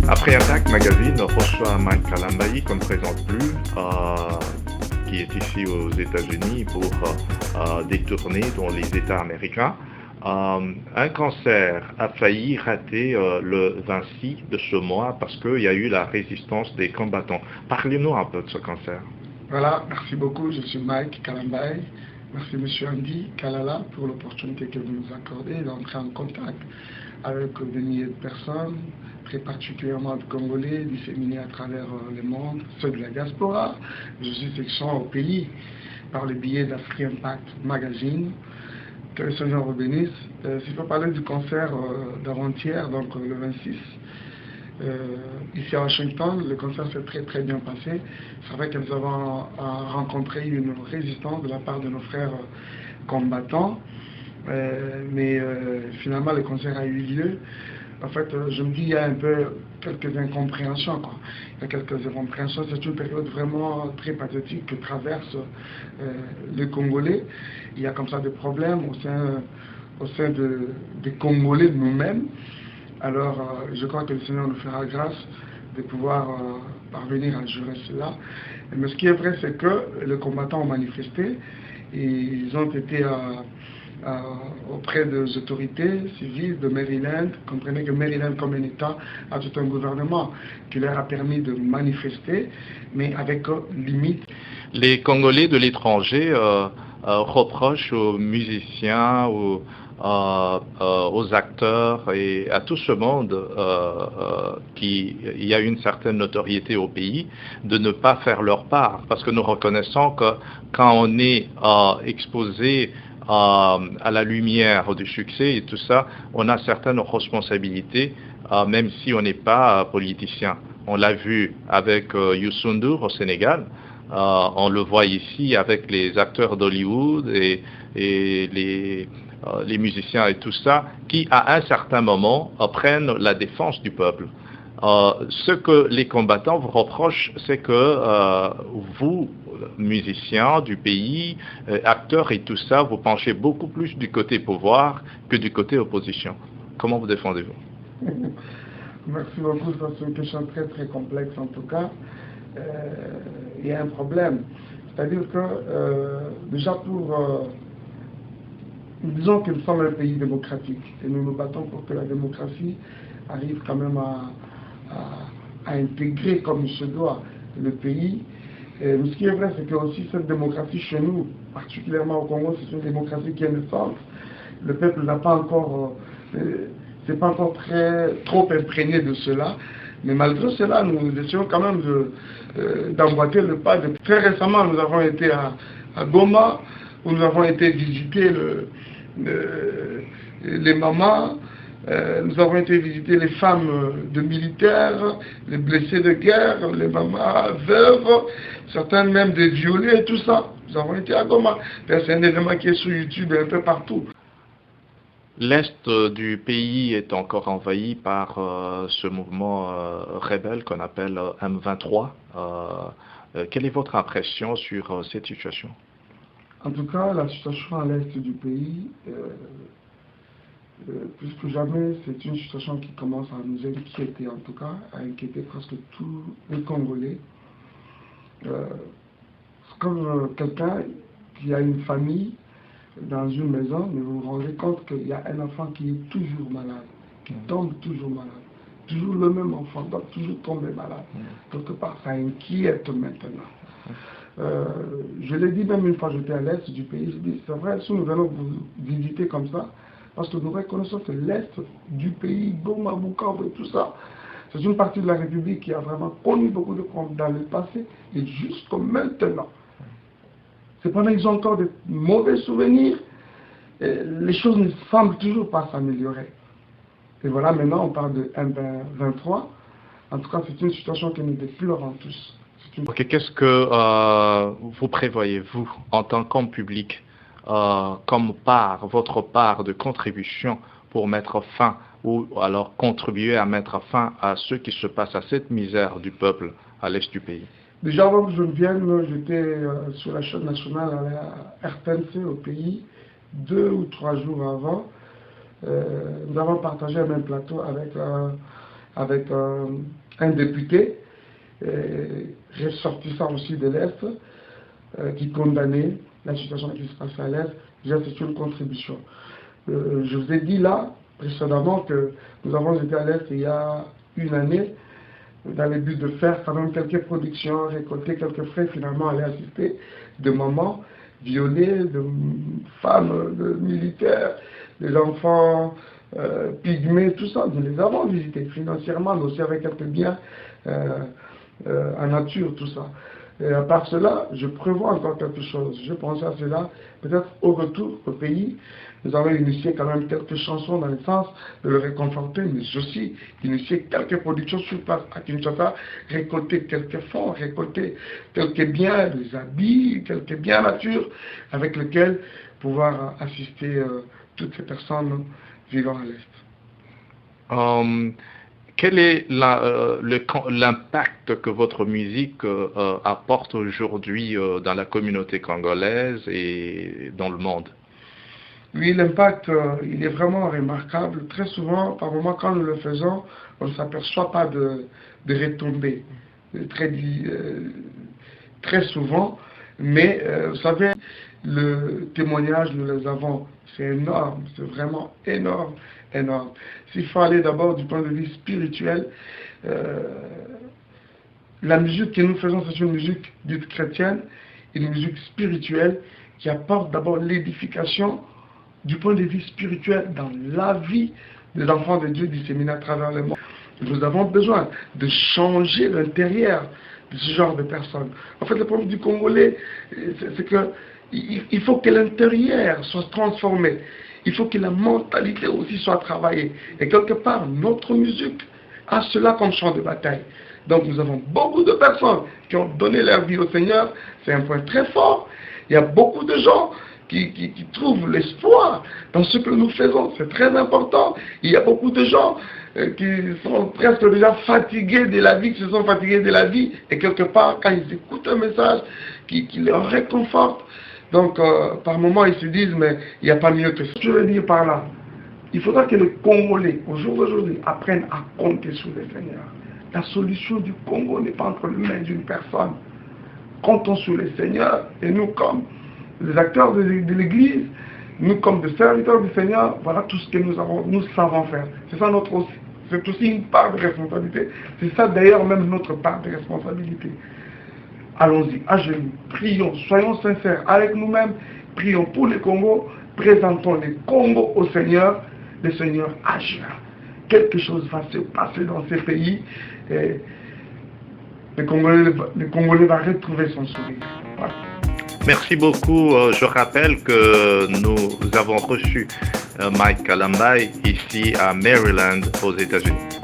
Après Attack Magazine reçoit Mike Kalambayi qu'on ne présente plus, qui est ici aux États-Unis pour des tournées dans les États américains. Un cancer a failli rater le 26 de ce mois parce qu'il y a eu la résistance des combattants. Parlez-nous un peu de ce cancer. Voilà, merci beaucoup, je suis Mike Kalambayi. Merci M. Andy Kalala pour l'opportunité que vous nous accordez d'entrer en contact avec des milliers de personnes, très particulièrement de Congolais, disséminés à travers le monde, ceux de la diaspora. Je suis section au pays par le biais d'Afri Impact Magazine. Que le Seigneur vous bénisse. Si je peux parler du concert d'avant-hier, donc le 26, ici à Washington, le concert s'est très très bien passé. C'est vrai que nous avons rencontré une résistance de la part de nos frères combattants, mais finalement le concert a eu lieu. En fait, je me dis il y a un peu quelques incompréhensions, quoi. Il y a quelques incompréhensions. C'est une période vraiment très pathétique que traverse les Congolais. Il y a comme ça des problèmes au sein des Congolais nous-mêmes. Alors, je crois que le Seigneur nous fera grâce de pouvoir parvenir à gérer cela. Mais ce qui est vrai, c'est que les combattants ont manifesté et ils ont été auprès des autorités civiles de Maryland. Comprenez que Maryland, comme un État, a tout un gouvernement qui leur a permis de manifester, mais avec limite. Les Congolais de l'étranger reprochent aux musiciens, aux acteurs et à tout ce monde qui y a une certaine notoriété au pays de ne pas faire leur part, parce que nous reconnaissons que quand on est exposé à la lumière du succès et tout ça, on a certaines responsabilités, même si on n'est pas politicien. On l'a vu avec Youssou N'Dour au Sénégal, on le voit ici avec les acteurs d'Hollywood et les musiciens et tout ça, qui à un certain moment prennent la défense du peuple. Ce que les combattants vous reprochent, c'est que vous, musiciens du pays, acteurs et tout ça, vous penchez beaucoup plus du côté pouvoir que du côté opposition. Comment vous défendez-vous? Merci beaucoup, c'est une question très très complexe en tout cas. Il y a un problème. C'est-à-dire que déjà nous disons que nous sommes un pays démocratique et nous nous battons pour que la démocratie arrive quand même à intégrer comme il se doit le pays. Mais ce qui est vrai, c'est que aussi cette démocratie chez nous, particulièrement au Congo, c'est une démocratie qui est naissante. Le peuple n'a pas encore, c'est pas encore trop imprégné de cela. Mais malgré cela, nous essayons quand même d'emboîter le pas. Très récemment, nous avons été à Goma, où nous avons été visiter les mamans, nous avons été visiter les femmes de militaires, les blessés de guerre, les mamans veuves, certaines même des violés et tout ça. Nous avons été à Goma. C'est un élément qui est sur YouTube un peu partout. L'Est du pays est encore envahi par ce mouvement rebelle qu'on appelle M23. Quelle est votre impression sur cette situation? En tout cas, la situation à l'Est du pays, plus que jamais, c'est une situation qui commence à nous inquiéter, en tout cas, à inquiéter presque tous les Congolais. C'est comme quelqu'un qui a une famille dans une maison, mais vous vous rendez compte qu'il y a un enfant qui est toujours malade, qui tombe toujours malade. Toujours le même enfant doit toujours tomber malade. Quelque part, ça inquiète maintenant. Je l'ai dit même une fois j'étais à l'Est du pays, je dis, c'est vrai, si nous venons vous visiter comme ça, parce que nous reconnaissons que l'Est du pays, Goma, Bukavu et tout ça, C'est une partie de la République qui a vraiment connu beaucoup de comptes dans le passé et jusqu'au maintenant. Cependant, ils ont encore de mauvais souvenirs. Et les choses ne semblent toujours pas s'améliorer. Et voilà, maintenant, on parle de M23. En tout cas, c'est une situation que nous déplorons tous. Ok, qu'est-ce que vous prévoyez, vous, en tant qu'homme public, comme votre part de contribution pour mettre fin, ou alors contribuer à mettre fin à ce qui se passe, à cette misère du peuple à l'est du pays? Déjà avant que je ne vienne, j'étais sur la chaîne nationale à la RTNC au pays, 2 ou 3 jours avant. Nous avons partagé un même plateau avec un député, ressortissant aussi de l'Est, qui condamnait la situation qui se passe à l'Est. Déjà, c'est une contribution. Je vous ai dit là, précédemment, que nous avons été à l'Est il y a une année, dans le but de faire quand même quelques productions, récolter quelques frais, finalement aller assister de mamans violées, de femmes, de militaires, des enfants pygmées, tout ça. Nous les avons visités financièrement, mais aussi avec quelques biens en nature, tout ça. Et à part cela, je prévois encore quelque chose. Je pense à cela, peut-être au retour au pays. Nous avons initié quand même quelques chansons dans le sens de le réconforter, mais aussi initier quelques productions sur place à Kinshasa, récolter quelques fonds, récolter quelques biens, des habits, quelques biens nature, avec lesquels pouvoir assister toutes ces personnes vivant à l'Est. Quel est l'impact que votre musique apporte aujourd'hui dans la communauté congolaise et dans le monde? Oui, l'impact, il est vraiment remarquable. Très souvent, par moment, quand nous le faisons, on ne s'aperçoit pas de retombées. Très souvent, mais vous savez, le témoignage, nous les avons. C'est énorme, c'est vraiment énorme, énorme. S'il faut aller d'abord du point de vue spirituel, la musique que nous faisons, c'est une musique dite chrétienne, une musique spirituelle qui apporte d'abord l'édification du point de vue spirituel dans la vie des enfants de Dieu disséminés à travers le monde. Nous avons besoin de changer l'intérieur de ce genre de personnes. En fait, le problème du Congolais, c'est que il faut que l'intérieur soit transformé. Il faut que la mentalité aussi soit travaillée. Et quelque part, notre musique a cela comme champ de bataille. Donc nous avons beaucoup de personnes qui ont donné leur vie au Seigneur. C'est un point très fort. Il y a beaucoup de gens qui trouvent l'espoir dans ce que nous faisons. C'est très important. Il y a beaucoup de gens qui sont presque déjà fatigués de la vie, qui se sont fatigués de la vie. Et quelque part, quand ils écoutent un message qui les réconforte, donc par moments ils se disent, mais il n'y a pas mieux que ça. Je veux dire par là, il faudra que les Congolais, au jour d'aujourd'hui, apprennent à compter sur le Seigneur. La solution du Congo n'est pas entre les mains d'une personne. Comptons sur le Seigneur et nous, comme les acteurs de l'Église, nous comme des serviteurs du Seigneur, voilà tout ce que nous savons faire. C'est ça c'est aussi une part de responsabilité. C'est ça d'ailleurs même notre part de responsabilité. Allons-y, à genoux, prions, soyons sincères avec nous-mêmes, prions pour le Congo, présentons le Congo au Seigneur, le Seigneur agira. Quelque chose va se passer dans ces pays et le Congolais va retrouver son sourire. Voilà. Merci beaucoup. Je rappelle que nous avons reçu Mike Kalambai ici à Maryland, aux États-Unis.